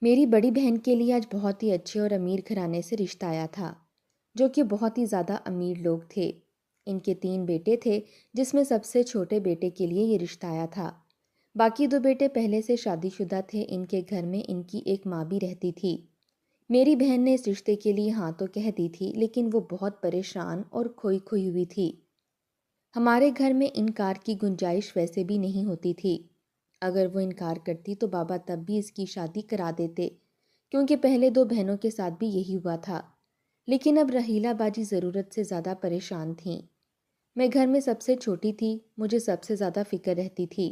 میری بڑی بہن کے لیے آج بہت ہی اچھے اور امیر گھرانے سے رشتہ آیا تھا، جو کہ بہت ہی زیادہ امیر لوگ تھے۔ ان کے 3 بیٹے تھے، جس میں سب سے چھوٹے بیٹے کے لیے یہ رشتہ آیا تھا۔ باقی 2 بیٹے پہلے سے شادی شدہ تھے۔ ان کے گھر میں ان کی ایک ماں بھی رہتی تھی۔ میری بہن نے اس رشتے کے لیے ہاں تو کہہ دی تھی، لیکن وہ بہت پریشان اور کھوئی کھوئی ہوئی تھی۔ ہمارے گھر میں انکار کی گنجائش ویسے بھی نہیں ہوتی تھی۔ اگر وہ انکار کرتی تو بابا تب بھی اس کی شادی کرا دیتے، کیونکہ پہلے 2 بہنوں کے ساتھ بھی یہی ہوا تھا۔ لیکن اب رحیلہ باجی ضرورت سے زیادہ پریشان تھیں۔ میں گھر میں سب سے چھوٹی تھی، مجھے سب سے زیادہ فکر رہتی تھی۔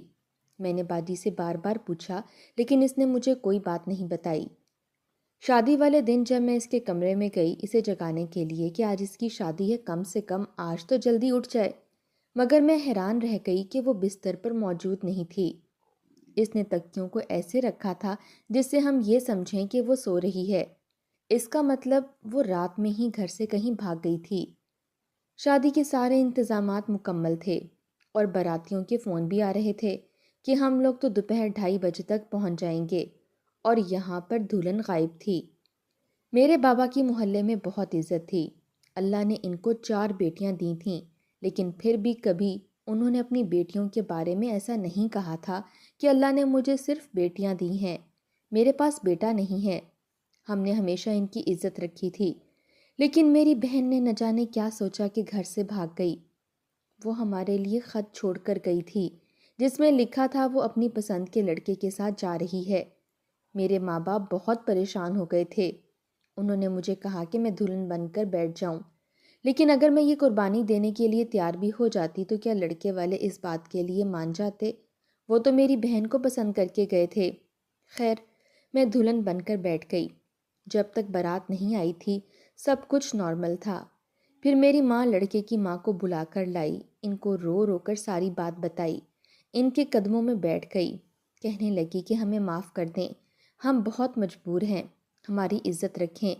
میں نے باجی سے بار بار پوچھا، لیکن اس نے مجھے کوئی بات نہیں بتائی۔ شادی والے دن جب میں اس کے کمرے میں گئی اسے جگانے کے لیے کہ آج اس کی شادی ہے، کم سے کم آج تو جلدی اٹھ جائے، مگر میں حیران رہ گئی کہ وہ بستر پر موجود نہیں تھی۔ اس نے تکیوں کو ایسے رکھا تھا جس سے ہم یہ سمجھیں کہ وہ سو رہی ہے۔ اس کا مطلب وہ رات میں ہی گھر سے کہیں بھاگ گئی تھی۔ شادی کے سارے انتظامات مکمل تھے اور باراتیوں کے فون بھی آ رہے تھے کہ ہم لوگ تو دوپہر 2:30 بجے تک پہنچ جائیں گے، اور یہاں پر دلہن غائب تھی۔ میرے بابا کی محلے میں بہت عزت تھی۔ اللہ نے ان کو 4 بیٹیاں دی تھیں، لیکن پھر بھی کبھی انہوں نے اپنی بیٹیوں کے بارے میں ایسا نہیں کہا تھا کہ اللہ نے مجھے صرف بیٹیاں دی ہیں، میرے پاس بیٹا نہیں ہے۔ ہم نے ہمیشہ ان کی عزت رکھی تھی، لیکن میری بہن نے نہ جانے کیا سوچا کہ گھر سے بھاگ گئی۔ وہ ہمارے لیے خط چھوڑ کر گئی تھی، جس میں لکھا تھا وہ اپنی پسند کے لڑکے کے ساتھ جا رہی ہے۔ میرے ماں باپ بہت پریشان ہو گئے تھے۔ انہوں نے مجھے کہا کہ میں دلہن بن کر بیٹھ جاؤں، لیکن اگر میں یہ قربانی دینے کے لیے تیار بھی ہو جاتی تو کیا لڑکے والے اس بات کے لیے مان جاتے؟ وہ تو میری بہن کو پسند کر کے گئے تھے۔ خیر، میں دلہن بن کر بیٹھ گئی۔ جب تک بارات نہیں آئی تھی سب کچھ نارمل تھا۔ پھر میری ماں لڑکے کی ماں کو بلا کر لائی، ان کو رو رو کر ساری بات بتائی، ان کے قدموں میں بیٹھ گئی، کہنے لگی کہ ہمیں معاف کر دیں، ہم بہت مجبور ہیں، ہماری عزت رکھیں،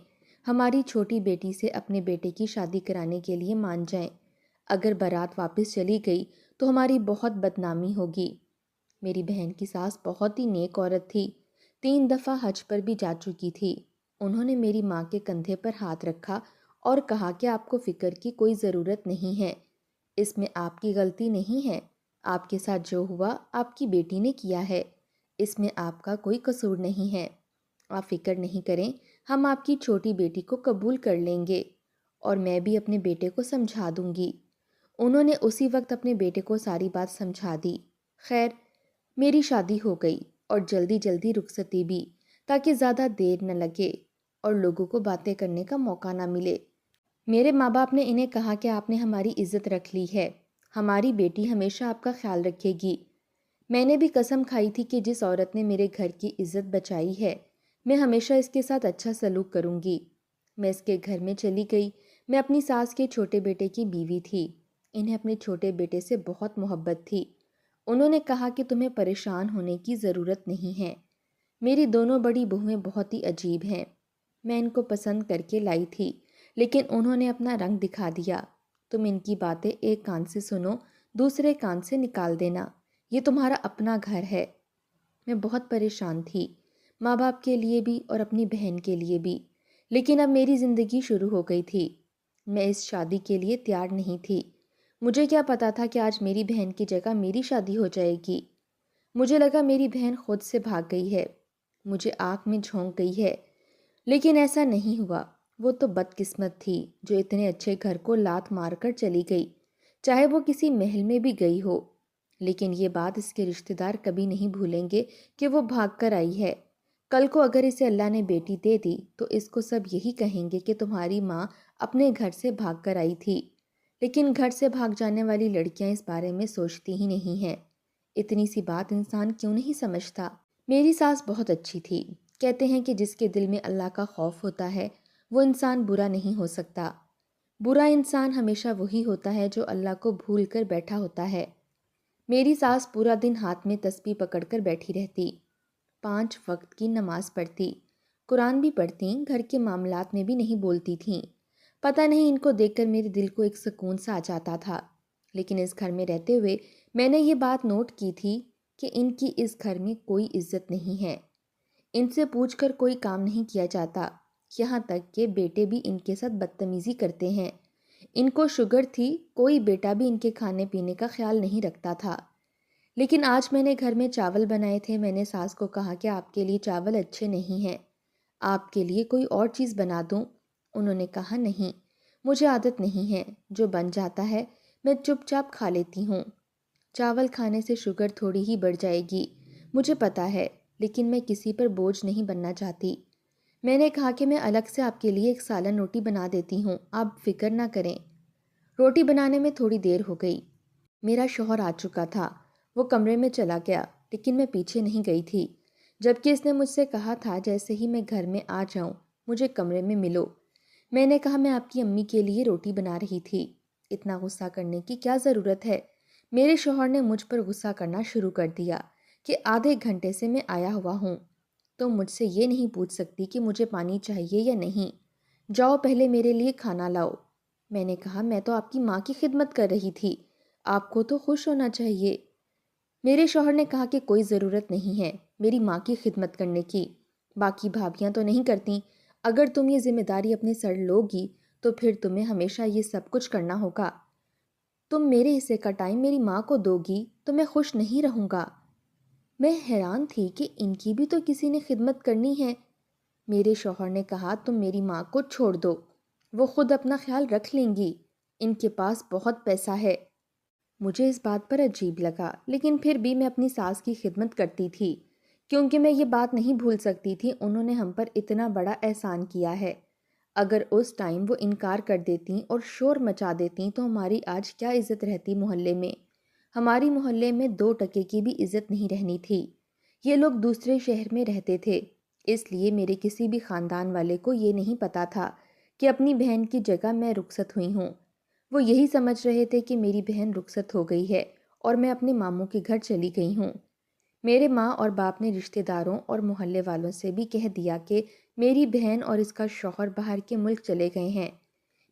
ہماری چھوٹی بیٹی سے اپنے بیٹے کی شادی کرانے کے لیے مان جائیں۔ اگر بارات واپس چلی گئی تو ہماری بہت بدنامی ہوگی۔ میری بہن کی ساس بہت ہی نیک عورت تھی، 3 دفعہ حج پر بھی جا چکی تھی۔ انہوں نے میری ماں کے کندھے پر ہاتھ رکھا اور کہا کہ آپ کو فکر کی کوئی ضرورت نہیں ہے، اس میں آپ کی غلطی نہیں ہے، آپ کے ساتھ جو ہوا آپ کی بیٹی نے کیا ہے، اس میں آپ کا کوئی قصور نہیں ہے، آپ فکر نہیں کریں، ہم آپ کی چھوٹی بیٹی کو قبول کر لیں گے، اور میں بھی اپنے بیٹے کو سمجھا دوں گی۔ انہوں نے اسی وقت اپنے بیٹے کو ساری بات سمجھا دی۔ خیر، میری شادی ہو گئی اور جلدی جلدی رخصتی بھی، تاکہ زیادہ دیر نہ لگے اور لوگوں کو باتیں کرنے کا موقع نہ ملے۔ میرے ماں باپ نے انہیں کہا کہ آپ نے ہماری عزت رکھ لی ہے، ہماری بیٹی ہمیشہ آپ کا خیال رکھے گی۔ میں نے بھی قسم کھائی تھی کہ جس عورت نے میرے گھر کی عزت بچائی ہے میں ہمیشہ اس کے ساتھ اچھا سلوک کروں گی۔ میں اس کے گھر میں چلی گئی۔ میں اپنی ساس کے چھوٹے بیٹے کی بیوی تھی، انہیں اپنے چھوٹے بیٹے سے بہت محبت تھی۔ انہوں نے کہا کہ تمہیں پریشان ہونے کی ضرورت نہیں ہے، میری دونوں بڑی بہویں بہت ہی عجیب ہیں، میں ان کو پسند کر کے لائی تھی، لیکن انہوں نے اپنا رنگ دکھا دیا۔ تم ان کی باتیں ایک کان سے سنو، دوسرے کان سے نکال دینا، یہ تمہارا اپنا گھر ہے۔ میں بہت پریشان تھی، ماں باپ کے لیے بھی اور اپنی بہن کے لیے بھی، لیکن اب میری زندگی شروع ہو گئی تھی۔ میں اس شادی کے لیے تیار نہیں تھی۔ مجھے کیا پتا تھا کہ آج میری بہن کی جگہ میری شادی ہو جائے گی۔ مجھے لگا میری بہن خود سے بھاگ گئی ہے، مجھے آنکھ میں جھونک گئی ہے، لیکن ایسا نہیں ہوا۔ وہ تو بدقسمت تھی جو اتنے اچھے گھر کو لات مار کر چلی گئی، چاہے وہ کسی محل میں بھی گئی ہو، لیکن یہ بات اس کے رشتہ دار کبھی نہیں بھولیں گے کہ وہ بھاگ کر آئی ہے۔ کل کو اگر اسے اللہ نے بیٹی دے دی تو اس کو سب یہی کہیں گے کہ تمہاری ماں اپنے گھر سے بھاگ کر آئی تھی، لیکن گھر سے بھاگ جانے والی لڑکیاں اس بارے میں سوچتی ہی نہیں ہیں۔ اتنی سی بات انسان کیوں نہیں سمجھتا؟ میری ساس بہت اچھی تھی، کہتے ہیں کہ جس کے دل میں اللہ کا خوف ہوتا ہے وہ انسان برا نہیں ہو سکتا۔ برا انسان ہمیشہ وہی ہوتا ہے جو اللہ کو بھول کر بیٹھا ہوتا ہے۔ میری ساس پورا دن ہاتھ میں تسبیح پکڑ کر بیٹھی رہتی، 5 وقت کی نماز پڑھتی، قرآن بھی پڑھتی، گھر کے معاملات میں بھی نہیں بولتی تھیں۔ پتہ نہیں ان کو دیکھ کر میرے دل کو ایک سکون سا آ جاتا تھا، لیکن اس گھر میں رہتے ہوئے میں نے یہ بات نوٹ کی تھی کہ ان کی اس گھر میں کوئی عزت نہیں ہے۔ ان سے پوچھ کر کوئی کام نہیں کیا جاتا، یہاں تک کہ بیٹے بھی ان کے ساتھ بدتمیزی کرتے ہیں۔ ان کو شوگر تھی، کوئی بیٹا بھی ان کے کھانے پینے کا خیال نہیں رکھتا تھا۔ لیکن آج میں نے گھر میں چاول بنائے تھے، میں نے ساس کو کہا کہ آپ کے لیے چاول اچھے نہیں ہیں، آپ کے لیے کوئی اور چیز بنا دوں؟ انہوں نے کہا نہیں، مجھے عادت نہیں ہے، جو بن جاتا ہے میں چپ چاپ کھا لیتی ہوں۔ چاول کھانے سے شوگر تھوڑی ہی بڑھ جائے گی، مجھے پتا ہے، لیکن میں کسی پر بوجھ نہیں بننا چاہتی۔ میں نے کہا کہ میں الگ سے آپ کے لیے ایک سالن روٹی بنا دیتی ہوں، آپ فکر نہ کریں۔ روٹی بنانے میں تھوڑی دیر ہو گئی، میرا شوہر آ چکا تھا، وہ کمرے میں چلا گیا، لیکن میں پیچھے نہیں گئی تھی، جبکہ اس نے مجھ سے کہا تھا جیسے ہی میں گھر میں آ جاؤں مجھے کمرے میں ملو۔ میں نے کہا میں آپ کی امی کے لیے روٹی بنا رہی تھی، اتنا غصہ کرنے کی کیا ضرورت ہے؟ میرے شوہر نے مجھ پر غصہ کرنا شروع کر دیا کہ آدھے گھنٹے سے میں آیا ہوا ہوں، تم مجھ سے یہ نہیں پوچھ سکتی کہ مجھے پانی چاہیے یا نہیں، جاؤ پہلے میرے لیے کھانا لاؤ۔ میں نے کہا میں تو آپ کی ماں کی خدمت کر رہی تھی، آپ کو تو خوش ہونا چاہیے۔ میرے شوہر نے کہا کہ کوئی ضرورت نہیں ہے میری ماں کی خدمت کرنے کی، باقی بھابیاں تو نہیں کرتیں، اگر تم یہ ذمہ داری اپنے سر لوگی تو پھر تمہیں ہمیشہ یہ سب کچھ کرنا ہوگا۔ تم میرے حصے کا ٹائم میری ماں کو دو گی تو میں خوش نہیں رہوں گا۔ میں حیران تھی کہ ان کی بھی تو کسی نے خدمت کرنی ہے۔ میرے شوہر نے کہا تم میری ماں کو چھوڑ دو، وہ خود اپنا خیال رکھ لیں گی، ان کے پاس بہت پیسہ ہے۔ مجھے اس بات پر عجیب لگا، لیکن پھر بھی میں اپنی ساس کی خدمت کرتی تھی، کیونکہ میں یہ بات نہیں بھول سکتی تھی انہوں نے ہم پر اتنا بڑا احسان کیا ہے۔ اگر اس ٹائم وہ انکار کر دیتیں اور شور مچا دیتیں تو ہماری آج کیا عزت رہتی محلے میں؟ ہماری محلے میں 2 ٹکے کی بھی عزت نہیں رہنی تھی۔ یہ لوگ دوسرے شہر میں رہتے تھے، اس لیے میرے کسی بھی خاندان والے کو یہ نہیں پتا تھا کہ اپنی بہن کی جگہ میں رخصت ہوئی ہوں۔ وہ یہی سمجھ رہے تھے کہ میری بہن رخصت ہو گئی ہے اور میں اپنے ماموں کے گھر چلی گئی ہوں۔ میرے ماں اور باپ نے رشتہ داروں اور محلے والوں سے بھی کہہ دیا کہ میری بہن اور اس کا شوہر باہر کے ملک چلے گئے ہیں۔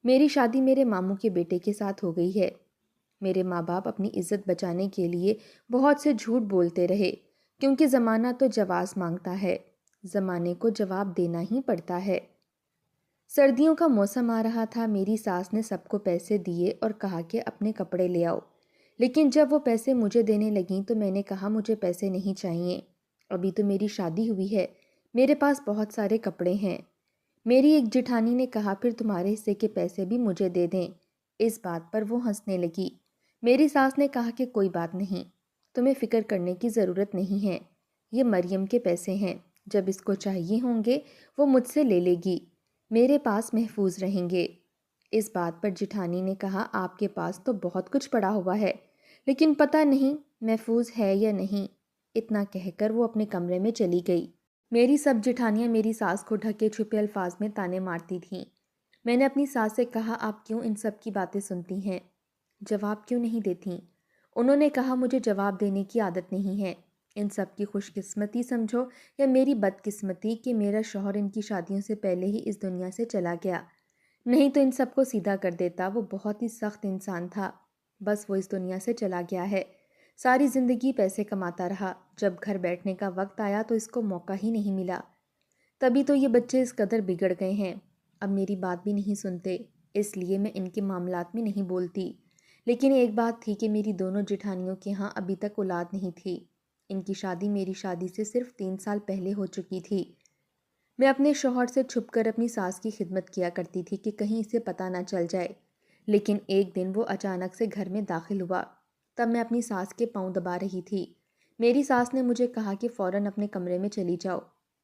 میری شادی میرے ماموں کے بیٹے کے ساتھ ہو گئی ہے۔ میرے ماں باپ اپنی عزت بچانے کے لیے بہت سے جھوٹ بولتے رہے، کیونکہ زمانہ تو جواز مانگتا ہے، زمانے کو جواب دینا ہی پڑتا ہے۔ سردیوں کا موسم آ رہا تھا، میری ساس نے سب کو پیسے دیے اور کہا کہ اپنے کپڑے لے آؤ، لیکن جب وہ پیسے مجھے دینے لگیں تو میں نے کہا مجھے پیسے نہیں چاہیے، ابھی تو میری شادی ہوئی ہے، میرے پاس بہت سارے کپڑے ہیں۔ میری ایک جٹھانی نے کہا پھر تمہارے حصے کے پیسے بھی مجھے دے دیں۔ اس بات پر وہ ہنسنے لگی۔ میری ساس نے کہا کہ کوئی بات نہیں، تمہیں فکر کرنے کی ضرورت نہیں ہے، یہ مریم کے پیسے ہیں، جب اس کو چاہیے ہوں گے وہ مجھ سے لے لے گی، میرے پاس محفوظ رہیں گے۔ اس بات پر جٹھانی نے کہا آپ کے پاس تو بہت کچھ پڑا ہوا ہے، لیکن پتہ نہیں محفوظ ہے یا نہیں۔ اتنا کہہ کر وہ اپنے کمرے میں چلی گئی۔ میری سب جٹھانیاں میری ساس کو ڈھکے چھپے الفاظ میں طعنے مارتی تھیں۔ میں نے اپنی ساس سے کہا آپ کیوں ان سب کی باتیں سنتی ہیں، جواب کیوں نہیں دیتیں؟ انہوں نے کہا مجھے جواب دینے کی عادت نہیں ہے، ان سب کی خوش قسمتی سمجھو یا میری بدقسمتی کہ میرا شوہر ان کی شادیوں سے پہلے ہی اس دنیا سے چلا گیا، نہیں تو ان سب کو سیدھا کر دیتا، وہ بہت ہی سخت انسان تھا، بس وہ اس دنیا سے چلا گیا ہے۔ ساری زندگی پیسے کماتا رہا، جب گھر بیٹھنے کا وقت آیا تو اس کو موقع ہی نہیں ملا، تبھی تو یہ بچے اس قدر بگڑ گئے ہیں، اب میری بات بھی نہیں سنتے، اس لیے میں ان کے معاملات میں نہیں بولتی۔ لیکن ایک بات تھی کہ میری دونوں جٹھانیوں کے ہاں ابھی تک اولاد نہیں تھی، ان کی شادی میری شادی سے صرف 3 سال پہلے ہو چکی تھی۔ میں اپنے شوہر سے چھپ کر اپنی ساس کی خدمت کیا کرتی تھی کہ کہیں اسے پتہ نہ چل جائے، لیکن ایک دن وہ اچانک سے گھر میں داخل ہوا، تب میں اپنی ساس کے پاؤں دبا رہی تھی۔ میری ساس نے مجھے کہا کہ فوراً اپنے کمرے میں چلی جاؤ،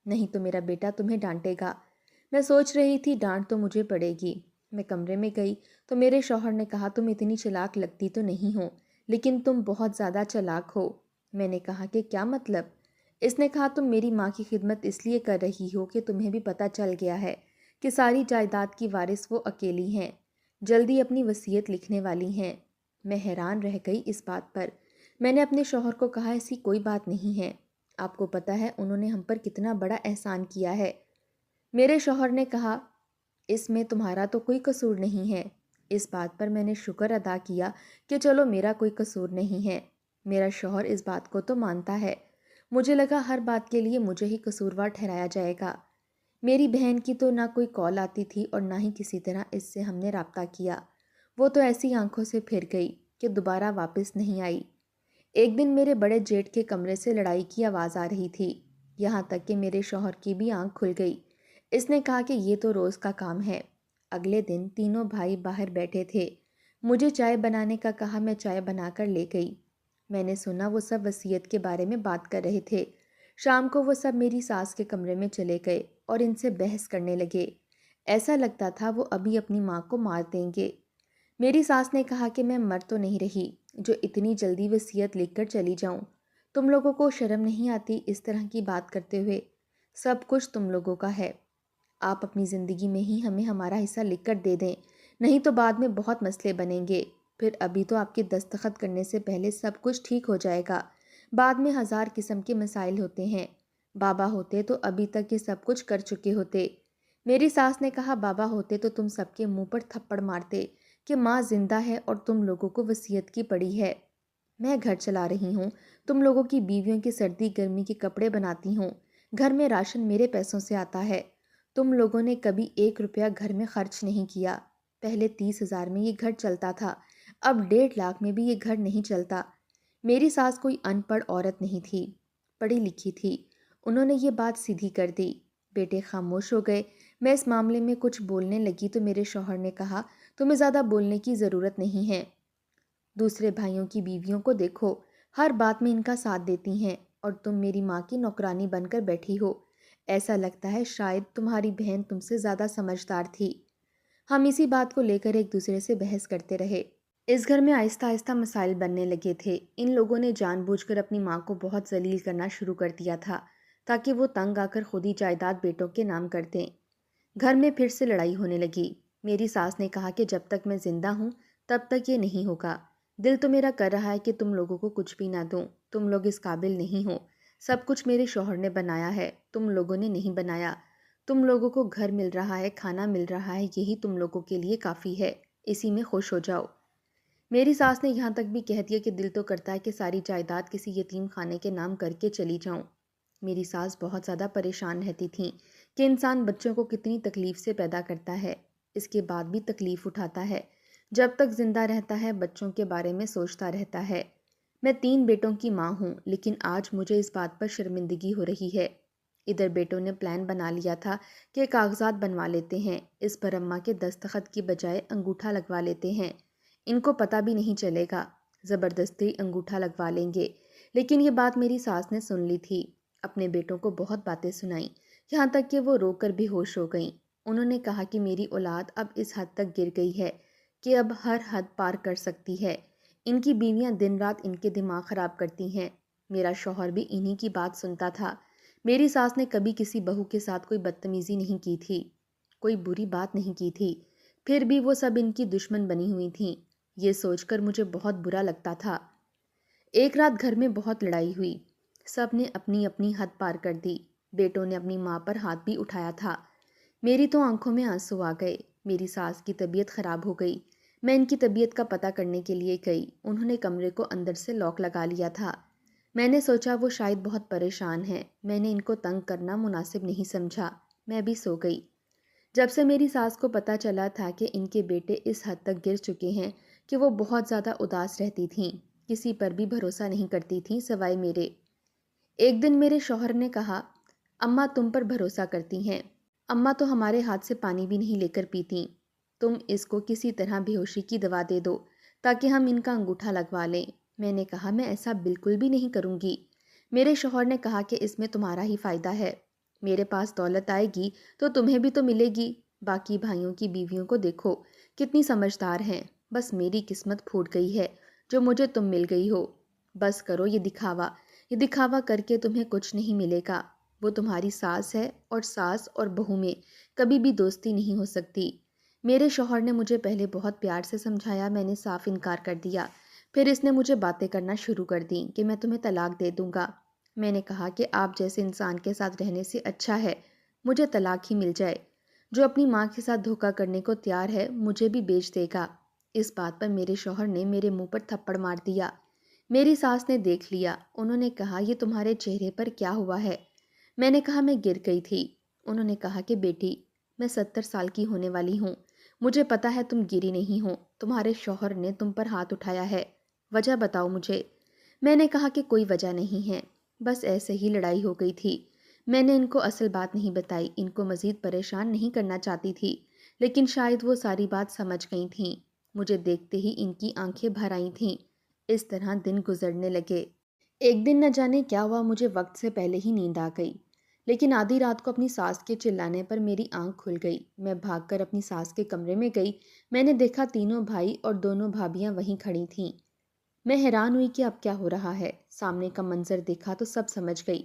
نہیں تو میرا بیٹا تمہیں ڈانٹے گا۔ میں سوچ رہی تھی ڈانٹ تو مجھے پڑے گی۔ میں کمرے میں گئی تو میرے شوہر نے کہا تم اتنی چلاک لگتی تو نہیں ہو، لیکن تم بہت زیادہ چلاک ہو۔ میں نے کہا کہ کیا مطلب؟ اس نے کہا تم میری ماں کی خدمت اس لیے کر رہی ہو کہ تمہیں بھی پتہ چل گیا ہے کہ ساری جائیداد کی وارث وہ اکیلی ہیں، جلدی اپنی وصیت لکھنے والی ہیں۔ میں حیران رہ گئی اس بات پر۔ میں نے اپنے شوہر کو کہا ایسی کوئی بات نہیں ہے، آپ کو پتہ ہے انہوں نے ہم پر کتنا بڑا احسان کیا ہے۔ میرے شوہر نے کہا اس میں تمہارا تو کوئی قصور نہیں ہے۔ اس بات پر میں نے شکر ادا کیا کہ چلو میرا کوئی قصور نہیں ہے، میرا شوہر اس بات کو تو مانتا ہے۔ مجھے لگا ہر بات کے لیے مجھے ہی قصوروار ٹھہرایا جائے گا۔ میری بہن کی تو نہ کوئی کال آتی تھی اور نہ ہی کسی طرح اس سے ہم نے رابطہ کیا۔ وہ تو ایسی آنکھوں سے پھر گئی کہ دوبارہ واپس نہیں آئی۔ ایک دن میرے بڑے جیٹ کے کمرے سے لڑائی کی آواز آ رہی تھی، یہاں تک کہ میرے شوہر کی بھی آنکھ کھل گئی۔ اس نے کہا کہ یہ تو روز کا کام ہے۔ اگلے دن تینوں بھائی باہر بیٹھے تھے، مجھے چائے بنانے کا کہا، میں چائے بنا کر لے گئی۔ میں نے سنا وہ سب وصیت کے بارے میں بات کر رہے تھے۔ شام کو وہ سب میری ساس کے کمرے میں چلے گئے اور ان سے بحث کرنے لگے۔ ایسا لگتا تھا وہ ابھی اپنی ماں کو مار دیں گے۔ میری ساس نے کہا کہ میں مر تو نہیں رہی جو اتنی جلدی وصیت لکھ کر چلی جاؤں۔ تم لوگوں کو شرم نہیں آتی اس طرح کی بات کرتے ہوئے؟ سب کچھ تم لوگوں کا ہے، آپ اپنی زندگی میں ہی ہمیں ہمارا حصہ لکھ کر دے دیں، نہیں تو بعد میں بہت مسئلے بنیں گے۔ پھر ابھی تو آپ کے دستخط کرنے سے پہلے سب کچھ ٹھیک ہو جائے گا، بعد میں ہزار قسم کے مسائل ہوتے ہیں۔ بابا ہوتے تو ابھی تک یہ سب کچھ کر چکے ہوتے۔ میری ساس نے کہا بابا ہوتے تو تم سب کے منہ پر تھپڑ مارتے کہ ماں زندہ ہے اور تم لوگوں کو وصیت کی پڑی ہے۔ میں گھر چلا رہی ہوں، تم لوگوں کی بیویوں کے سردی گرمی کے کپڑے بناتی ہوں، گھر میں راشن میرے پیسوں سے آتا ہے۔ تم لوگوں نے کبھی 1 روپیہ گھر میں خرچ نہیں کیا۔ پہلے 30,000 میں یہ گھر چلتا تھا، اب 1.5 لاکھ میں بھی یہ گھر نہیں چلتا۔ میری ساس کوئی ان پڑھ عورت نہیں تھی، پڑھی لکھی تھی۔ انہوں نے یہ بات سیدھی کر دی۔ بیٹے خاموش ہو گئے۔ میں اس معاملے میں کچھ بولنے لگی تو میرے شوہر نے کہا تمہیں زیادہ بولنے کی ضرورت نہیں ہے، دوسرے بھائیوں کی بیویوں کو دیکھو، ہر بات میں ان کا ساتھ دیتی ہیں اور تم میری ماں کی نوکرانی بن کر بیٹھی ہو۔ ایسا لگتا ہے شاید تمہاری بہن تم سے زیادہ سمجھدار تھی۔ ہم اسی بات کو لے کر ایک دوسرے سے بحث کرتے رہے۔ اس گھر میں آہستہ آہستہ مسائل بننے لگے تھے۔ ان لوگوں نے جان بوجھ کر اپنی ماں کو بہت ذلیل کرنا شروع کر دیا تھا تاکہ وہ تنگ آ کر خود ہی جائیداد بیٹوں کے نام کر دیں۔ گھر میں پھر سے لڑائی ہونے لگی۔ میری ساس نے کہا کہ جب تک میں زندہ ہوں تب تک یہ نہیں ہوگا۔ دل تو میرا کر رہا ہے کہ تم لوگوں کو کچھ بھی نہ دوں، تم لوگ اس قابل نہیں ہو، سب کچھ میرے شوہر نے بنایا ہے، تم لوگوں نے نہیں بنایا۔ تم لوگوں کو گھر مل رہا ہے، کھانا مل رہا ہے، یہی تم لوگوں کے لیے کافی ہے، اسی میں خوش ہو جاؤ۔ میری ساس نے یہاں تک بھی کہہ دیا کہ دل تو کرتا ہے کہ ساری جائیداد کسی یتیم خانے کے نام کر کے چلی جاؤں۔ میری ساس بہت زیادہ پریشان رہتی تھیں کہ انسان بچوں کو کتنی تکلیف سے پیدا کرتا ہے، اس کے بعد بھی تکلیف اٹھاتا ہے، جب تک زندہ رہتا ہے بچوں کے بارے میں سوچتا رہتا ہے۔ میں 3 بیٹوں کی ماں ہوں، لیکن آج مجھے اس بات پر شرمندگی ہو رہی ہے۔ ادھر بیٹوں نے پلان بنا لیا تھا کہ کاغذات بنوا لیتے ہیں، اس پر اماں کے دستخط کی بجائے انگوٹھا لگوا لیتے ہیں، ان کو پتہ بھی نہیں چلے گا، زبردستی انگوٹھا لگوا لیں گے۔ لیکن یہ بات میری ساس نے سن لی تھی، اپنے بیٹوں کو بہت باتیں سنائیں، یہاں تک کہ وہ رو کر بھی ہوش ہو گئیں۔ انہوں نے کہا کہ میری اولاد اب اس حد تک گر گئی ہے کہ اب ہر حد پار کر سکتی ہے، ان کی بیویاں دن رات ان کے دماغ خراب کرتی ہیں۔ میرا شوہر بھی انہی کی بات سنتا تھا۔ میری ساس نے کبھی کسی بہو کے ساتھ کوئی بدتمیزی نہیں کی تھی، کوئی بری بات نہیں کی تھی، پھر بھی وہ سب ان کی دشمن بنی ہوئی تھیں۔ یہ سوچ کر مجھے بہت برا لگتا تھا۔ ایک رات گھر میں بہت لڑائی ہوئی، سب نے اپنی اپنی حد پار کر دی۔ بیٹوں نے اپنی ماں پر ہاتھ بھی اٹھایا تھا۔ میری تو آنکھوں میں آنسو آ گئے۔ میری ساس کی طبیعت خراب ہو گئی۔ میں ان کی طبیعت کا پتہ کرنے کے لیے گئی۔ انہوں نے کمرے کو اندر سے لاک لگا لیا تھا۔ میں نے سوچا وہ شاید بہت پریشان ہیں، میں نے ان کو تنگ کرنا مناسب نہیں سمجھا، میں بھی سو گئی۔ جب سے میری ساس کو پتہ چلا تھا کہ ان کے بیٹے اس حد تک گر چکے ہیں کہ وہ بہت زیادہ اداس رہتی تھیں، کسی پر بھی بھروسہ نہیں کرتی تھیں سوائے میرے۔ ایک دن میرے شوہر نے کہا اماں تم پر بھروسہ کرتی ہیں، اماں تو ہمارے ہاتھ سے پانی بھی نہیں لے کر پیتیں، تم اس کو کسی طرح بے ہوشی کی دوا دے دو تاکہ ہم ان کا انگوٹھا لگوا لیں۔ میں نے کہا میں ایسا بالکل بھی نہیں کروں گی۔ میرے شوہر نے کہا کہ اس میں تمہارا ہی فائدہ ہے، میرے پاس دولت آئے گی تو تمہیں بھی تو ملے گی، باقی بھائیوں کی بیویوں کو دیکھو کتنی سمجھدار ہیں، بس میری قسمت پھوٹ گئی ہے جو مجھے تم مل گئی ہو۔ بس کرو یہ دکھاوا کر کے تمہیں کچھ نہیں ملے گا۔ وہ تمہاری ساس ہے اور ساس اور بہو میں کبھی بھی دوستی نہیں ہو سکتی۔ میرے شوہر نے مجھے پہلے بہت پیار سے سمجھایا، میں نے صاف انکار کر دیا۔ پھر اس نے مجھے باتیں کرنا شروع کر دیں کہ میں تمہیں طلاق دے دوں گا۔ میں نے کہا کہ آپ جیسے انسان کے ساتھ رہنے سے اچھا ہے مجھے طلاق ہی مل جائے۔ جو اپنی ماں کے ساتھ دھوکہ کرنے کو تیار ہے مجھے بھی بیچ دے گا۔ اس بات پر میرے شوہر نے میرے منہ پر تھپڑ مار دیا۔ میری ساس نے دیکھ لیا۔ انہوں نے کہا یہ تمہارے چہرے پر کیا ہوا ہے؟ میں نے کہا میں گر گئی تھی۔ انہوں نے کہا کہ بیٹی میں 70 سال کی ہونے والی ہوں، مجھے پتا ہے تم گری نہیں ہو، تمہارے شوہر نے تم پر ہاتھ اٹھایا ہے، وجہ بتاؤ مجھے۔ میں نے کہا کہ کوئی وجہ نہیں ہے، بس ایسے ہی لڑائی ہو گئی تھی۔ میں نے ان کو اصل بات نہیں بتائی، ان کو مزید پریشان نہیں کرنا چاہتی تھی، لیکن شاید وہ ساری بات سمجھ گئی تھیں۔ مجھے دیکھتے ہی ان کی آنکھیں بھر آئی تھیں۔ اس طرح دن گزرنے لگے۔ ایک دن نہ جانے کیا ہوا، مجھے وقت سے پہلے ہی نیند آ گئی، لیکن آدھی رات کو اپنی ساس کے چلانے پر میری آنکھ کھل گئی۔ میں بھاگ کر اپنی ساس کے کمرے میں گئی۔ میں نے دیکھا تینوں بھائی اور دونوں بھابیاں وہیں کھڑی تھیں۔ میں حیران ہوئی کہ اب کیا ہو رہا ہے۔ سامنے کا منظر دیکھا تو سب سمجھ گئی۔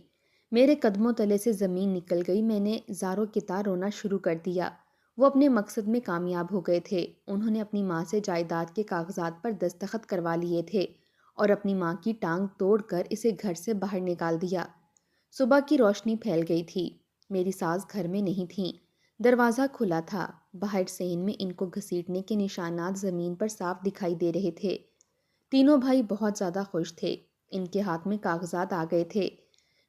میرے قدموں تلے سے زمین نکل گئی۔ میں نے زاروں کی طرح رونا شروع کر دیا۔ وہ اپنے مقصد میں کامیاب ہو گئے تھے۔ انہوں نے اپنی ماں سے جائیداد کے کاغذات پر دستخط کروا لیے تھے اور اپنی ماں کی ٹانگ توڑ کر اسے گھر سے باہر نکال دیا۔ صبح کی روشنی پھیل گئی تھی۔ میری ساس گھر میں نہیں تھیں۔ دروازہ کھلا تھا۔ باہر صحن میں ان کو گھسیٹنے کے نشانات زمین پر صاف دکھائی دے رہے تھے۔ تینوں بھائی بہت زیادہ خوش تھے۔ ان کے ہاتھ میں کاغذات آ گئے تھے۔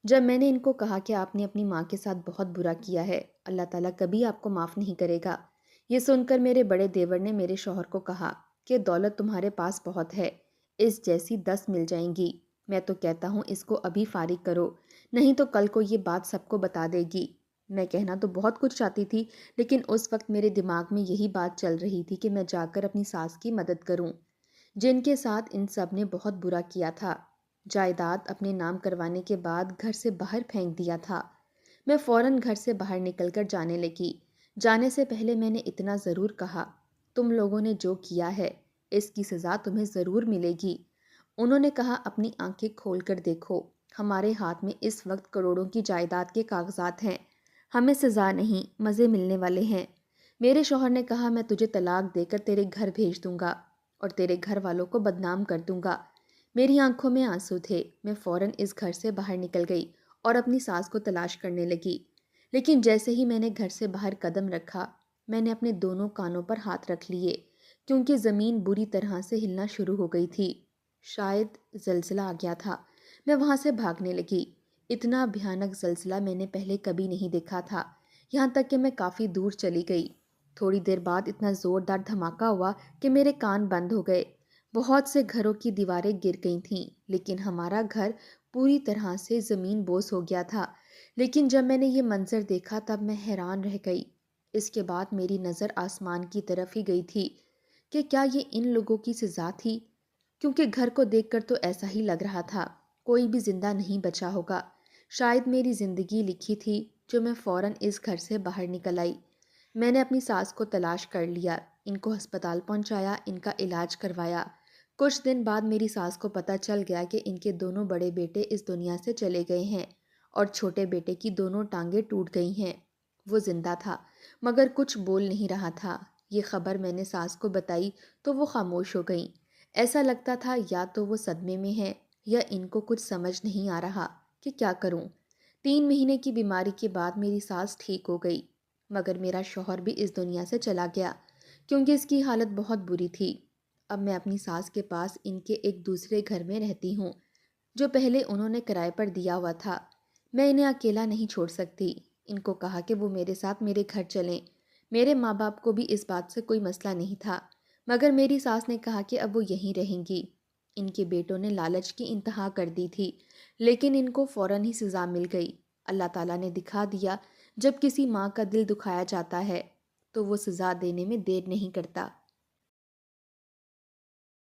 جب میں نے ان کو کہا کہ آپ نے اپنی ماں کے ساتھ بہت برا کیا ہے، اللہ تعالیٰ کبھی آپ کو معاف نہیں کرے گا، یہ سن کر میرے بڑے دیور نے میرے شوہر کو کہا کہ دولت تمہارے پاس بہت ہے، اس جیسی 10 مل جائیں گی۔ میں تو کہتا ہوں اس کو ابھی فارغ کرو، نہیں تو کل کو یہ بات سب کو بتا دے گی۔ میں کہنا تو بہت کچھ چاہتی تھی، لیکن اس وقت میرے دماغ میں یہی بات چل رہی تھی کہ میں جا کر اپنی ساس کی مدد کروں، جن کے ساتھ ان سب نے بہت برا کیا تھا۔ جائیداد اپنے نام کروانے کے بعد گھر سے باہر پھینک دیا تھا۔ میں فوراً گھر سے باہر نکل کر جانے لگی۔ جانے سے پہلے میں نے اتنا ضرور کہا، تم لوگوں نے جو کیا ہے اس کی سزا تمہیں ضرور ملے گی۔ انہوں نے کہا اپنی آنکھیں کھول کر دیکھو، ہمارے ہاتھ میں اس وقت کروڑوں کی جائیداد کے کاغذات ہیں، ہمیں سزا نہیں مزے ملنے والے ہیں۔ میرے شوہر نے کہا میں تجھے طلاق دے کر تیرے گھر بھیج دوں گا اور تیرے گھر والوں کو بدنام کر دوں گا۔ میری آنکھوں میں آنسو تھے۔ میں فوراً اس گھر سے باہر نکل گئی اور اپنی ساس کو تلاش کرنے لگی، لیکن جیسے ہی میں نے گھر سے باہر قدم رکھا، میں نے اپنے دونوں کانوں پر ہاتھ رکھ لیے، کیونکہ زمین بری طرح سے ہلنا شروع ہو گئی تھی۔ شاید زلزلہ آ گیا تھا۔ میں وہاں سے بھاگنے لگی۔ اتنا بھیانک زلزلہ میں نے پہلے کبھی نہیں دیکھا تھا، یہاں تک کہ میں کافی دور چلی گئی۔ تھوڑی دیر بعد اتنا زوردار دھماکہ ہوا کہ میرے کان بند ہو گئے۔ بہت سے گھروں کی دیواریں گر گئی تھیں، لیکن ہمارا گھر پوری طرح سے زمین بوس ہو گیا تھا۔ لیکن جب میں نے یہ منظر دیکھا تب میں حیران رہ گئی۔ اس کے بعد میری نظر آسمان کی طرف ہی گئی تھی کہ کیا یہ ان لوگوں کی سزا تھی، کیونکہ گھر کو دیکھ کر تو ایسا ہی لگ رہا تھا، کوئی بھی زندہ نہیں بچا ہوگا۔ شاید میری زندگی لکھی تھی جو میں فوراً اس گھر سے باہر نکل آئی۔ میں نے اپنی ساس کو تلاش کر لیا، ان کو ہسپتال پہنچایا، ان کا علاج کروایا۔ کچھ دن بعد میری ساس کو پتہ چل گیا کہ ان کے دونوں بڑے بیٹے اس دنیا سے چلے گئے ہیں اور چھوٹے بیٹے کی دونوں ٹانگیں ٹوٹ گئی ہیں۔ وہ زندہ تھا مگر کچھ بول نہیں رہا تھا۔ یہ خبر میں نے ساس کو بتائی تو وہ خاموش ہو گئیں۔ ایسا لگتا تھا یا تو وہ صدمے میں ہیں یا ان کو کچھ سمجھ نہیں آ رہا کہ کیا کروں۔ 3 مہینے کی بیماری کے بعد میری ساس ٹھیک ہو گئی، مگر میرا شوہر بھی اس دنیا سے چلا گیا کیونکہ اس کی حالت بہت بری تھی۔ اب میں اپنی ساس کے پاس ان کے ایک دوسرے گھر میں رہتی ہوں جو پہلے انہوں نے کرائے پر دیا ہوا تھا۔ میں انہیں اکیلا نہیں چھوڑ سکتی۔ ان کو کہا کہ وہ میرے ساتھ میرے گھر چلیں۔ میرے ماں باپ کو بھی اس بات سے کوئی مسئلہ نہیں تھا، مگر میری ساس نے کہا کہ اب وہ یہیں رہیں گی۔ ان کے بیٹوں نے لالچ کی انتہا کر دی تھی، لیکن ان کو فوراً ہی سزا مل گئی۔ اللہ تعالیٰ نے دکھا دیا جب کسی ماں کا دل دکھایا جاتا ہے تو وہ سزا دینے میں دیر نہیں کرتا۔